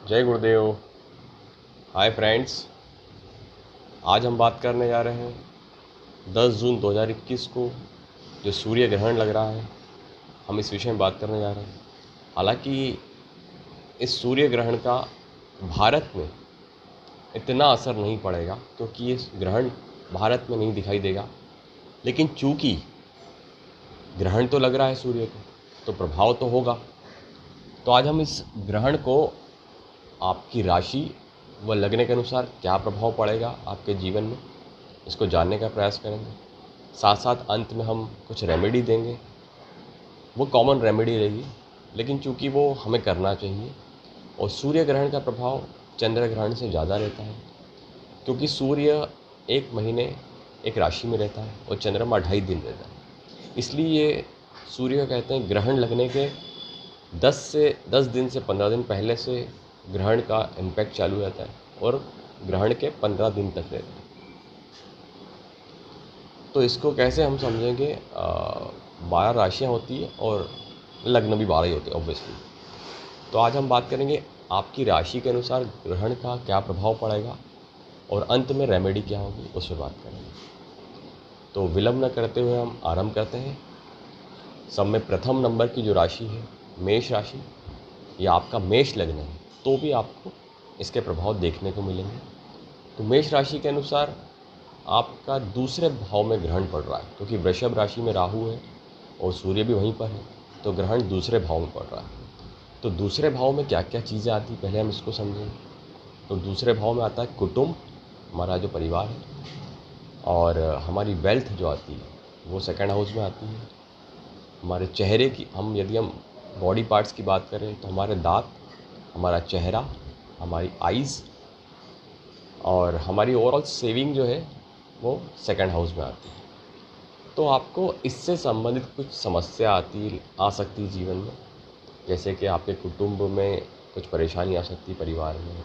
जय गुरुदेव। Hi friends, आज हम बात करने जा रहे हैं 10 जून 2021 को जो सूर्य ग्रहण लग रहा है। हम इस विषय में बात करने जा रहे हैं। हालांकि इस सूर्य ग्रहण का भारत में इतना असर नहीं पड़ेगा क्योंकि ये ग्रहण भारत में नहीं दिखाई देगा, लेकिन चूंकि ग्रहण तो लग रहा है सूर्य को, तो प्रभाव तो होगा। तो आज हम इस ग्रहण को आपकी राशि व लगने के अनुसार क्या प्रभाव पड़ेगा आपके जीवन में, इसको जानने का प्रयास करेंगे। साथ साथ अंत में हम कुछ रेमेडी देंगे। वो कॉमन रेमेडी रहेगी, लेकिन चूंकि वो हमें करना चाहिए। और सूर्य ग्रहण का प्रभाव चंद्र ग्रहण से ज़्यादा रहता है, क्योंकि सूर्य एक महीने एक राशि में रहता है और चंद्रमा 2.5 दिन रहता है। इसलिए ये सूर्य का कहते हैं ग्रहण लगने के 10 दिन से 15 दिन पहले से ग्रहण का इम्पैक्ट चालू रहता है और ग्रहण के 15 दिन तक रहता है। तो इसको कैसे हम समझेंगे? 12 राशियाँ होती है और लग्न भी 12 ही होते हैं ऑब्वियसली। तो आज हम बात करेंगे आपकी राशि के अनुसार ग्रहण का क्या प्रभाव पड़ेगा और अंत में रेमेडी क्या होगी, उस पर बात करेंगे। तो विलंब न करते हुए हम आरंभ करते हैं। सब में प्रथम नंबर की जो राशि है मेष राशि, ये आपका मेष लग्न है, तो भी आपको इसके प्रभाव देखने को मिलेंगे। तो मेष राशि के अनुसार आपका दूसरे भाव में ग्रहण पड़ रहा है, क्योंकि वृषभ राशि में राहु है और सूर्य भी वहीं पर है, तो ग्रहण दूसरे भाव में पड़ रहा है। तो दूसरे भाव में क्या क्या चीज़ें आती, पहले हम इसको समझेंगे। तो दूसरे भाव में आता है कुटुंब, हमारा जो परिवार है, और हमारी वेल्थ जो आती है वो सेकंड हाउस में आती है। हमारे चेहरे की, यदि हम बॉडी पार्ट्स की बात करें तो हमारे दांत, हमारा चेहरा, हमारी आइज़ और हमारी ओवरऑल सेविंग जो है वो सेकंड हाउस में आती है। तो आपको इससे संबंधित कुछ समस्या आ सकती है जीवन में, जैसे कि आपके कुटुंब में कुछ परेशानी आ सकती है परिवार में,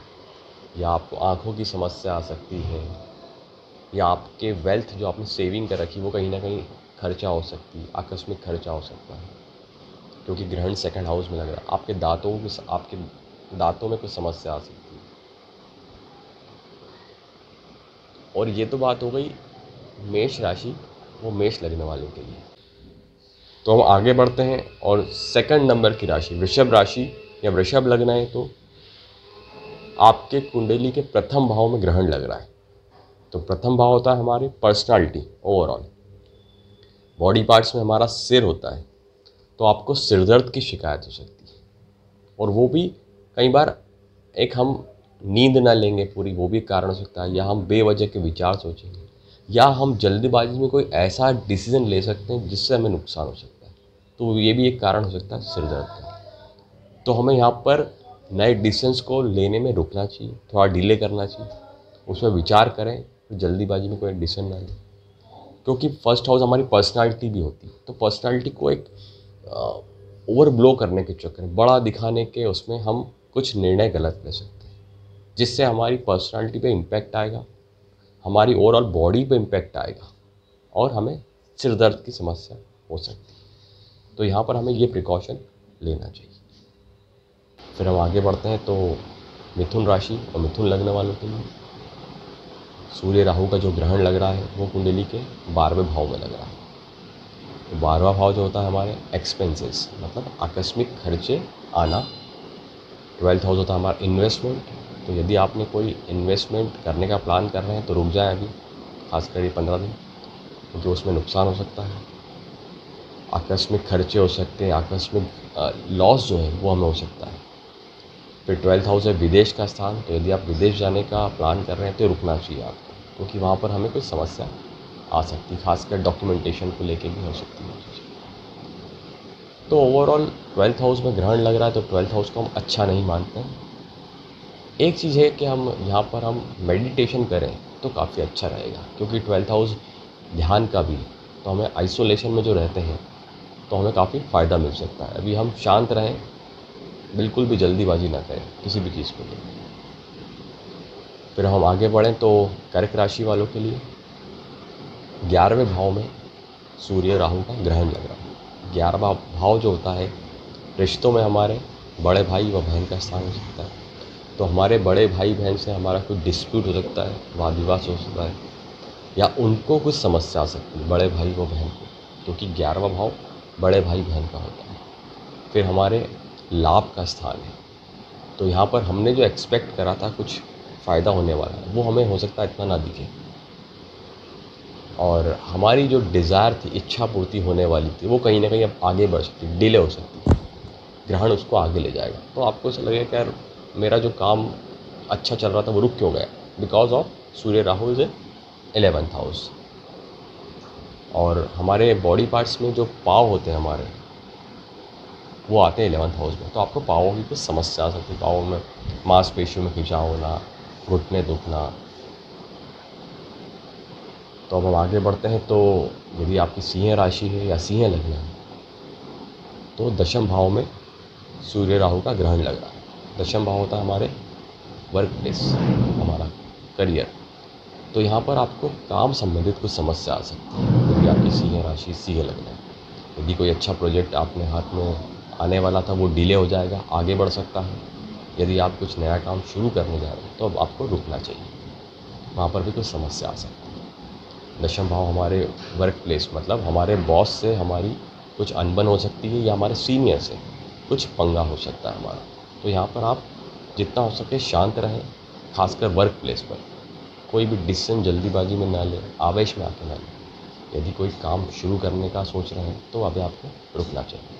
या आपको आँखों की समस्या आ सकती है, या आपके वेल्थ जो आपने सेविंग कर रखी वो कहीं ना कहीं खर्चा हो सकती है, आकस्मिक खर्चा हो सकता है, क्योंकि ग्रहण सेकंड हाउस में लग रहा है। आपके दांतों में कुछ समस्या आ सकती है। और ये तो बात हो गई मेष राशि वो मेष लगने वालों के लिए। तो हम आगे बढ़ते हैं और सेकंड नंबर की राशि वृषभ राशि या वृषभ लगना है, तो आपके कुंडली के प्रथम भाव में ग्रहण लग रहा है। तो प्रथम भाव होता है हमारी पर्सनालिटी, ओवरऑल बॉडी पार्ट्स में हमारा सिर होता है। तो आपको सिरदर्द की शिकायत हो सकती है, और वो भी कई बार एक हम नींद ना लेंगे पूरी, वो भी कारण हो सकता है, या हम बेवजह के विचार सोचेंगे, या हम जल्दबाजी में कोई ऐसा डिसीजन ले सकते हैं जिससे हमें नुकसान हो सकता है। तो ये भी एक कारण हो सकता है सिर दर्द का। तो हमें यहाँ पर नए डिसीजंस को लेने में रुकना चाहिए, थोड़ा डिले करना चाहिए, उसमें विचार करें, तो जल्दीबाजी में कोई डिसीजन ना लें। क्योंकि फर्स्ट हाउस हमारी पर्सनालिटी भी होती है, तो पर्सनालिटी को एक ओवर ब्लो करने के चक्कर में, बड़ा दिखाने के उसमें हम कुछ निर्णय गलत ले सकते हैं, जिससे हमारी पर्सनालिटी पे इम्पैक्ट आएगा, हमारी ओवरऑल बॉडी पे इम्पैक्ट आएगा, और हमें सिर दर्द की समस्या हो सकती है। तो यहाँ पर हमें ये प्रिकॉशन लेना चाहिए। फिर हम आगे बढ़ते हैं। तो मिथुन राशि और मिथुन लगने वालों के लिए सूर्य राहु का जो ग्रहण लग रहा है वो कुंडली के 12वें भाव में लग रहा है। तो 12वां भाव जो होता है हमारे एक्सपेंसेस, मतलब आकस्मिक खर्चे आना। 12th हाउस होता है हमारा इन्वेस्टमेंट। तो यदि आपने कोई इन्वेस्टमेंट करने का प्लान कर रहे हैं तो रुक जाए अभी, खासकर ये 15 दिन, क्योंकि उसमें नुकसान हो सकता है, आकस्मिक खर्चे हो सकते हैं, आकस्मिक लॉस जो है वो हमें हो सकता है। फिर 12th हाउस है विदेश का स्थान। तो यदि आप विदेश जाने का प्लान कर रहे हैं तो रुकना चाहिए आपको, क्योंकि वहाँ पर हमें कोई समस्या आ सकती है, खासकर डॉक्यूमेंटेशन को लेके भी हो सकती है। तो ओवरऑल 12th हाउस में ग्रहण लग रहा है, तो 12th हाउस को हम अच्छा नहीं मानते हैं। एक चीज़ है कि हम यहाँ पर हम मेडिटेशन करें तो काफ़ी अच्छा रहेगा, क्योंकि 12th हाउस ध्यान का भी है। तो हमें आइसोलेशन में जो रहते हैं तो हमें काफ़ी फ़ायदा मिल सकता है। अभी हम शांत रहें, बिल्कुल भी जल्दीबाजी ना करें किसी भी चीज़ को लेकर। फिर हम आगे बढ़ें तो कर्क राशि वालों के लिए 11वें भाव में सूर्य राहु का ग्रहण लग रहा है। 11वां भाव जो होता है रिश्तों में हमारे बड़े भाई व बहन का स्थान हो सकता है। तो हमारे बड़े भाई बहन से हमारा कुछ डिस्प्यूट हो सकता है, वाद विवाद हो सकता है, या उनको कुछ समस्या आ सकती है बड़े भाई व बहन को, क्योंकि 11वां भाव बड़े भाई बहन का होता है। फिर हमारे लाभ का स्थान है, तो यहाँ पर हमने जो एक्सपेक्ट करा था कुछ फ़ायदा होने वाला है, वो हमें हो सकता है इतना ना दिखे, और हमारी जो डिज़ायर थी, इच्छा पूर्ति होने वाली थी, वो कहीं ना कहीं अब आगे बढ़ सकती है, डिले हो सकती है। ग्रहण उसको आगे ले जाएगा, तो आपको ऐसा लगेगा कि यार मेरा जो काम अच्छा चल रहा था वो रुक क्यों गया, because of Surya Rahu is a 11th house. और हमारे बॉडी पार्ट्स में जो पाँव होते हैं हमारे, वो आते हैं 11th हाउस में, तो आपको पाँवों की कुछ समस्या आ सकती है, पाँवों में मांसपेशियों में खिंचाव होना, घुटने दुखना। तो अब हम आगे बढ़ते हैं, तो यदि आपकी सिंह राशि है या सिंह लग्न है, तो दशम भाव में सूर्य राहु का ग्रहण लग रहा है। दशम भाव होता है हमारे वर्क प्लेस, हमारा करियर। तो यहाँ पर आपको काम संबंधित कुछ समस्या आ सकती है यदि आपकी सिंह राशि सिंह लग्न है। यदि कोई अच्छा प्रोजेक्ट आपने हाथ में आने वाला था वो डिले हो जाएगा, आगे बढ़ सकता है। यदि आप कुछ नया काम शुरू करने जा रहे हैं तो अब आपको रुकना चाहिए, वहाँ पर भी कुछ समस्या आ सकती है। दशम भाव हमारे वर्क प्लेस, मतलब हमारे बॉस से हमारी कुछ अनबन हो सकती है, या हमारे सीनियर से कुछ पंगा हो सकता है हमारा। तो यहाँ पर आप जितना हो सके शांत रहें, खासकर वर्क प्लेस पर कोई भी डिसीजन जल्दीबाजी में ना लें, आवेश में आके ना लें। यदि कोई काम शुरू करने का सोच रहे हैं तो अभी आपको रुकना चाहिए।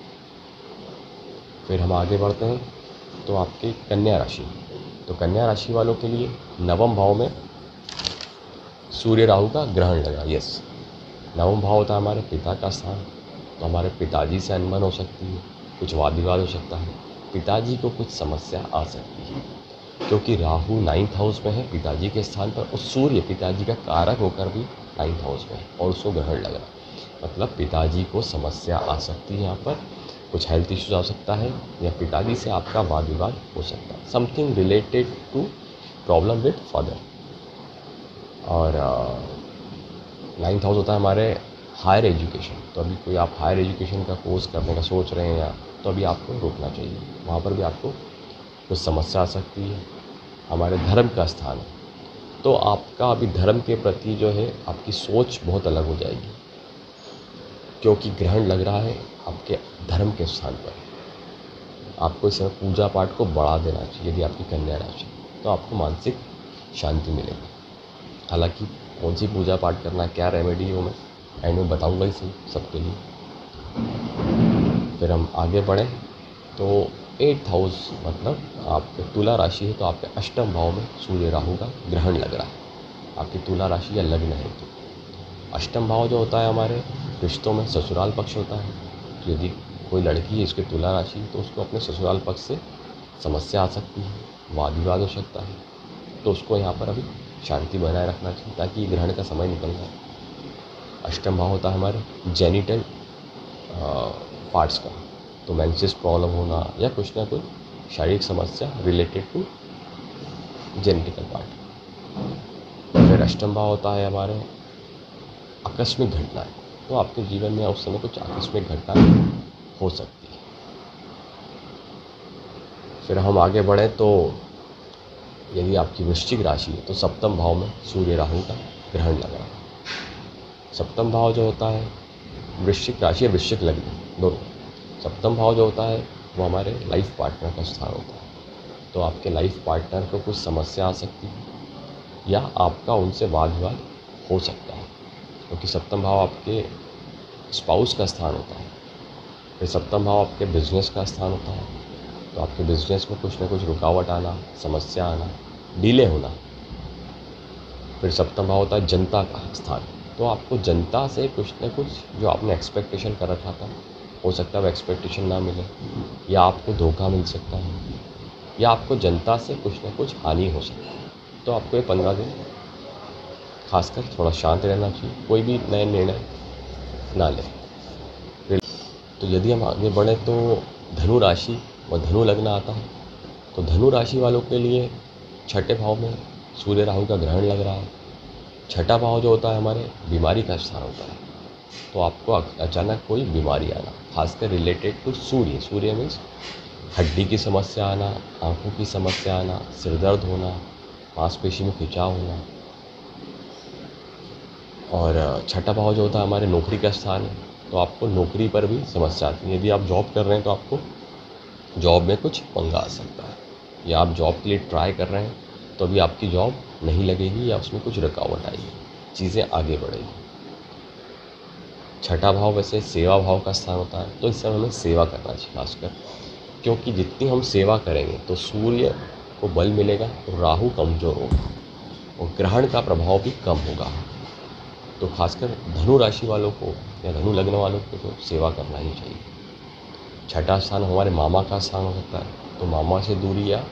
फिर हम आगे बढ़ते हैं, तो आपकी कन्या राशि, तो कन्या राशि वालों के लिए नवम भाव में सूर्य राहु का ग्रहण लगा। यस, नवम भाव होता है हमारे पिता का स्थान, तो हमारे पिताजी से अनबन हो सकती है, कुछ वाद विवाद हो सकता है, पिताजी को कुछ समस्या आ सकती है, क्योंकि राहु 9th हाउस में है पिताजी के स्थान पर, और सूर्य पिताजी का कारक होकर भी 9th हाउस में है और उसको ग्रहण लग रहा है। मतलब पिताजी को समस्या आ सकती है, यहाँ पर कुछ हेल्थ इश्यूज आ सकता है, या पिताजी से आपका वाद विवाद हो सकता है, something related to problem with father. और 9th हाउस होता है हमारे हायर एजुकेशन, तो अभी कोई आप हायर एजुकेशन का कोर्स करने का सोच रहे हैं, या तो अभी आपको रुकना चाहिए, वहाँ पर भी आपको कुछ समस्या आ सकती है। हमारे धर्म का स्थान है, तो आपका अभी धर्म के प्रति जो है आपकी सोच बहुत अलग हो जाएगी, क्योंकि ग्रहण लग रहा है आपके धर्म के स्थान पर। आपको इस समय पूजा पाठ को बढ़ा देना चाहिए यदि आपकी कन्या राशि, तो आपको मानसिक शांति मिलेगी। हालांकि कौन सी पूजा पाठ करना, क्या रेमेडी हो, मैं एंड में बताऊंगा ही सही सबके लिए। फिर हम आगे बढ़ें, तो 8th हाउस मतलब आपके तुला राशि है, तो आपके अष्टम भाव में सूर्य राहु का ग्रहण लग रहा है। आपकी तुला राशि या लग्न है, तो अष्टम भाव जो होता है हमारे रिश्तों में ससुराल पक्ष होता है। तो यदि कोई लड़की है इसकी तुला राशि, तो उसको अपने ससुराल पक्ष से समस्या आ सकती है, वाद विवाद हो सकता है, तो उसको यहाँ पर अभी शांति बनाए रखना चाहिए ताकि ये ग्रहण का समय निकल जाए। अष्टम भाव होता है हमारे जेनिटल पार्ट्स का, तो मेंसेस प्रॉब्लम होना या कुछ ना कुछ शारीरिक समस्या रिलेटेड टू जेनेटिकल पार्ट। फिर अष्टम भाव होता है हमारे आकस्मिक घटनाएं, तो आपके जीवन में उस समय कुछ आकस्मिक घटनाएं हो सकती है। फिर हम आगे बढ़े, तो यदि आपकी वृश्चिक राशि है, तो सप्तम भाव में सूर्य राहु का ग्रहण लग रहा है। सप्तम भाव जो होता है वृश्चिक राशि या वृश्चिक लग्न दोनों, सप्तम भाव जो होता है वो हमारे लाइफ पार्टनर का स्थान होता है। तो आपके लाइफ पार्टनर को कुछ समस्या आ सकती है, या आपका उनसे वाद विवाद हो सकता है, क्योंकि सप्तम भाव आपके स्पाउस का स्थान होता है। फिर सप्तम भाव आपके बिजनेस का स्थान होता है, तो आपके बिजनेस में कुछ ना कुछ रुकावट आना, समस्या आना, डिले होना। फिर सप्तम भाव होता है जनता का स्थान, तो आपको जनता से कुछ ना कुछ जो आपने एक्सपेक्टेशन कर रखा था, हो सकता है वो एक्सपेक्टेशन ना मिले, या आपको धोखा मिल सकता है, या आपको जनता से कुछ ना कुछ हानि हो सकती है। तो आपको ये 15 दिन खासकर थोड़ा शांत रहना चाहिए, कोई भी नए निर्णय ना लें। तो यदि हम आगे बढ़ें, तो धनु राशि और धनु लग्न आता है, तो धनु राशि वालों के लिए छठे भाव में सूर्य राहु का ग्रहण लग रहा है। छठा भाव जो होता है हमारे बीमारी का स्थान होता है, तो आपको अचानक कोई बीमारी आना, खासकर related to Surya, Surya means हड्डी की समस्या आना, आँखों की समस्या आना, सिर दर्द होना, मांसपेशी में खिंचाव होना। और छठा भाव जो होता है हमारे नौकरी का स्थान है, तो आपको नौकरी पर भी समस्या आती है। यदि आप जॉब कर रहे हैं तो आपको जॉब में कुछ पंगा आ सकता है, या आप जॉब के लिए ट्राई कर रहे हैं तो अभी आपकी जॉब नहीं लगेगी या उसमें कुछ रुकावट आएगी, चीज़ें आगे बढ़ेगी। छठा भाव वैसे सेवा भाव का स्थान होता है, तो इस समय हमें सेवा करना चाहिए खासकर, क्योंकि जितनी हम सेवा करेंगे तो सूर्य को बल मिलेगा और राहु कमज़ोर होगा और ग्रहण का प्रभाव भी कम होगा। तो खासकर धनु राशि वालों को या धनु लग्न वालों को तो सेवा करना ही चाहिए। छठा स्थान हमारे मामा का स्थान हो सकता है, तो मामा से दूरी या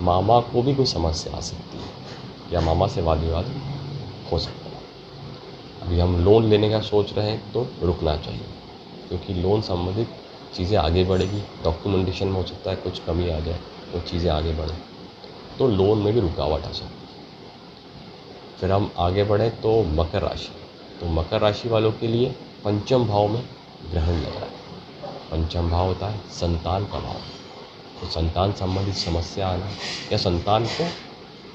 मामा को भी कोई समस्या आ सकती है या मामा से वाद विवाद हो सकता है। अभी हम लोन लेने का सोच रहे हैं तो रुकना चाहिए, क्योंकि लोन संबंधित चीज़ें आगे बढ़ेगी, डॉक्यूमेंटेशन में हो सकता है कुछ कमी आ जाए तो चीज़ें आगे बढ़ें, तो लोन में भी रुकावट आ सकती है। फिर हम आगे बढ़ें तो मकर राशि, तो मकर राशि वालों के लिए पंचम भाव में ग्रहण लग रहा है। पंचम भाव होता है संतान का भाव, तो संतान संबंधित समस्या आना या संतान को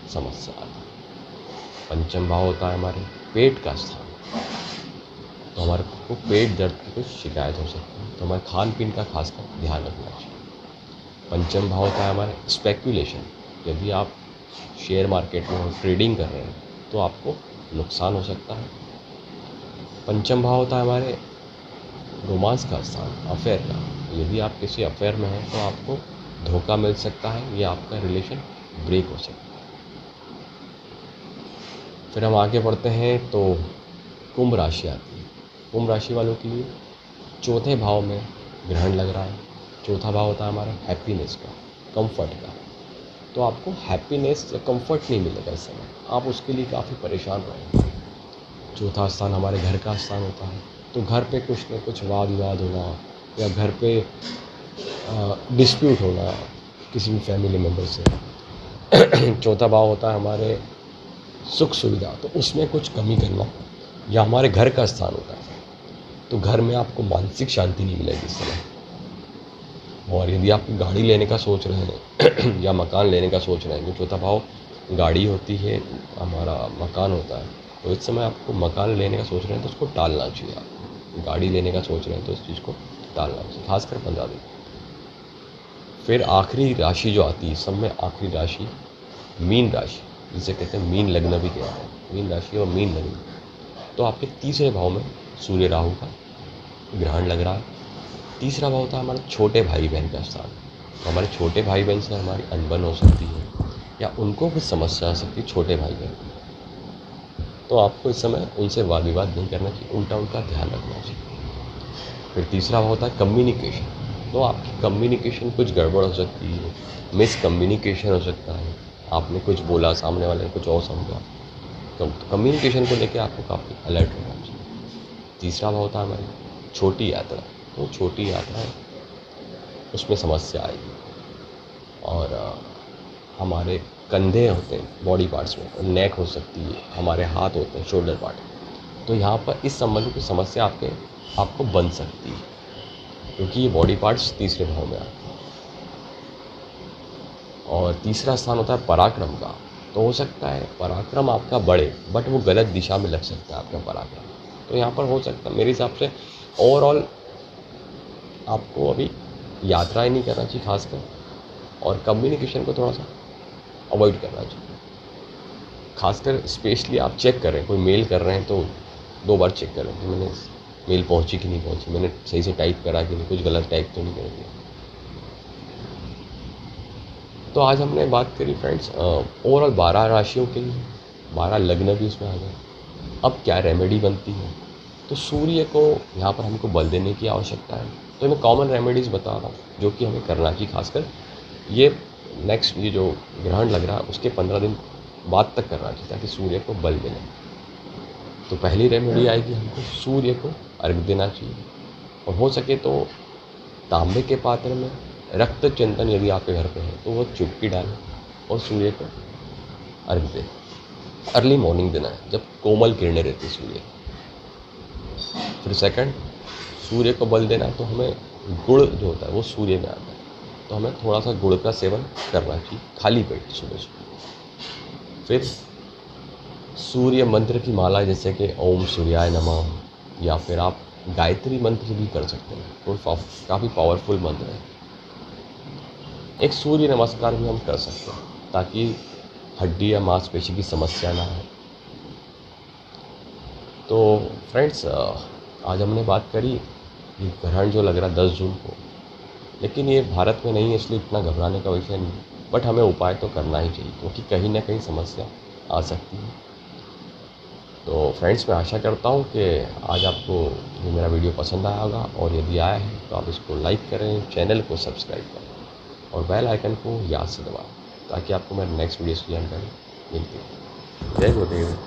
समस्या आना। पंचम भाव होता है हमारे पेट का स्थान, तो हमारे को पेट दर्द की कुछ शिकायत हो सकती है, तो हमारे खान पीन का खासकर ध्यान रखना चाहिए। पंचम भाव होता है हमारे स्पेकुलेशन, यदि आप शेयर मार्केट में ट्रेडिंग कर रहे हैं तो आपको नुकसान हो सकता है। पंचम भाव होता है हमारे रोमांस का स्थान, अफेयर का, यदि आप किसी अफेयर में हैं तो आपको धोखा मिल सकता है या आपका रिलेशन ब्रेक हो सकता है। फिर हम आगे बढ़ते हैं तो कुंभ राशि आती है। कुंभ राशि वालों के लिए चौथे भाव में ग्रहण लग रहा है। चौथा भाव होता है हमारा हैप्पीनेस का, कंफर्ट का, तो आपको हैप्पीनेस या कंफर्ट नहीं मिलेगा इस समय, आप उसके लिए काफ़ी परेशान रहेंगे। चौथा स्थान हमारे घर का स्थान होता है, तो घर पे कुछ न कुछ वाद विवाद होना या घर पे डिस्प्यूट होना किसी भी फैमिली मेम्बर से। चौथा भाव होता है हमारे सुख सुविधा, तो उसमें कुछ कमी करना या हमारे घर का स्थान होता है, तो घर में आपको मानसिक शांति नहीं मिलेगी इस समय। और यदि आप गाड़ी लेने का सोच रहे हैं या मकान लेने का सोच रहे हैं, जो चौथा भाव गाड़ी होती है, हमारा मकान होता है, तो इस समय आपको मकान लेने का सोच रहे हैं तो उसको टालना चाहिए। आप गाड़ी लेने का सोच रहे हैं तो इस चीज़ को टालना चाहिए, खासकर 15 दिन। फिर आखिरी राशि जो आती है, सब में आखिरी राशि मीन राशि, जिसे कहते हैं मीन लग्न भी कहते हैं, मीन राशि और मीन लग्न, तो आपके तीसरे भाव में सूर्य राहु का ग्रहण लग रहा है। तीसरा भाव होता है हमारे छोटे भाई बहन का स्थान, तो हमारे छोटे भाई बहन से हमारी अनबन हो सकती है या उनको कुछ समस्या आ सकती है, छोटे भाई बहन, तो आपको इस समय उनसे वाद विवाद नहीं करना चाहिए, उल्टा उनका ध्यान रखना चाहिए। फिर तीसरा भाव होता है कम्युनिकेशन, तो आपकी कम्युनिकेशन कुछ गड़बड़ हो सकती है, मिस कम्युनिकेशन हो सकता है, आपने कुछ बोला, सामने वाले ने कुछ और समझा, तो कम्युनिकेशन को लेकर आपको काफ़ी अलर्ट रहना चाहिए। तीसरा भाव होता है हमारी छोटी यात्रा, तो छोटी यात्रा है उसमें समस्या आएगी। और हमारे कंधे होते हैं बॉडी पार्ट्स में, नेक हो सकती है, हमारे हाथ होते हैं शोल्डर पार्ट, तो यहाँ पर इस संबंध की समस्या आपको बन सकती है, क्योंकि ये बॉडी पार्ट्स तीसरे भाव में आते हैं। और तीसरा स्थान होता है पराक्रम का, तो हो सकता है पराक्रम आपका बढ़े, बट वो गलत दिशा में लग सकता है आपका पराक्रम, तो यहाँ पर हो सकता है मेरे हिसाब से ओवरऑल आपको अभी यात्रा ही नहीं करना चाहिए खासकर, और कम्युनिकेशन को थोड़ा सा अवॉइड करना चाहिए। खासकर स्पेशली आप चेक कर रहे हैं, कोई मेल कर रहे हैं तो 2 बार चेक करें कि मैंने मेल पहुंची कि नहीं पहुंची, मैंने सही से टाइप करा कि नहीं, कुछ गलत टाइप तो नहीं कर दिया। तो आज हमने बात करी फ्रेंड्स ओवरऑल 12 राशियों के लिए, 12 लग्न भी उसमें आ गए। अब क्या रेमेडी बनती है, तो सूर्य को यहाँ पर हमको बल देने की आवश्यकता है, तो मैं कॉमन रेमेडीज़ बता रहा हूँ जो कि हमें करना चाहिए, खासकर ये नेक्स्ट ये जो ग्रहण लग रहा है उसके 15 दिन बाद तक करना चाहिए, ताकि सूर्य को बल मिले। तो पहली रेमेडी आएगी, हमको सूर्य को अर्घ देना चाहिए, और हो सके तो तांबे के पात्र में रक्त चंदन यदि आपके घर पे है तो वो चुटकी डालें और सूर्य को अर्घ दें। अर्ली मॉर्निंग देना है जब कोमल किरणें रहती सूर्य। फिर सेकंड, सूर्य को बल देना है तो हमें गुड़ जो होता है वो सूर्य में आता है, तो हमें थोड़ा सा गुड़ का सेवन करना चाहिए खाली पेट सुबह सुबह। फिर सूर्य मंत्र की माला, जैसे कि ओम सूर्याय नमः, या फिर आप गायत्री मंत्र भी कर सकते हैं, वो काफ़ी पावरफुल मंत्र है। एक सूर्य नमस्कार भी हम कर सकते हैं ताकि हड्डी या मांसपेशी की समस्या ना हो। तो फ्रेंड्स, आज हमने बात करी ये ग्रहण जो लग रहा है 10 जून को, लेकिन ये भारत में नहीं है, इसलिए इतना घबराने का विषय नहीं है। बट हमें उपाय तो करना ही चाहिए, क्योंकि कहीं ना कहीं समस्या आ सकती है। तो फ्रेंड्स, मैं आशा करता हूँ कि आज आपको ये मेरा वीडियो पसंद आया होगा, और यदि आया है तो आप इसको लाइक करें, चैनल को सब्सक्राइब करें और बेल आइकन को याद से दबाएं, ताकि आपको मेरे नेक्स्ट वीडियोस की जानकारी मिलती है। जय गुरुदेव।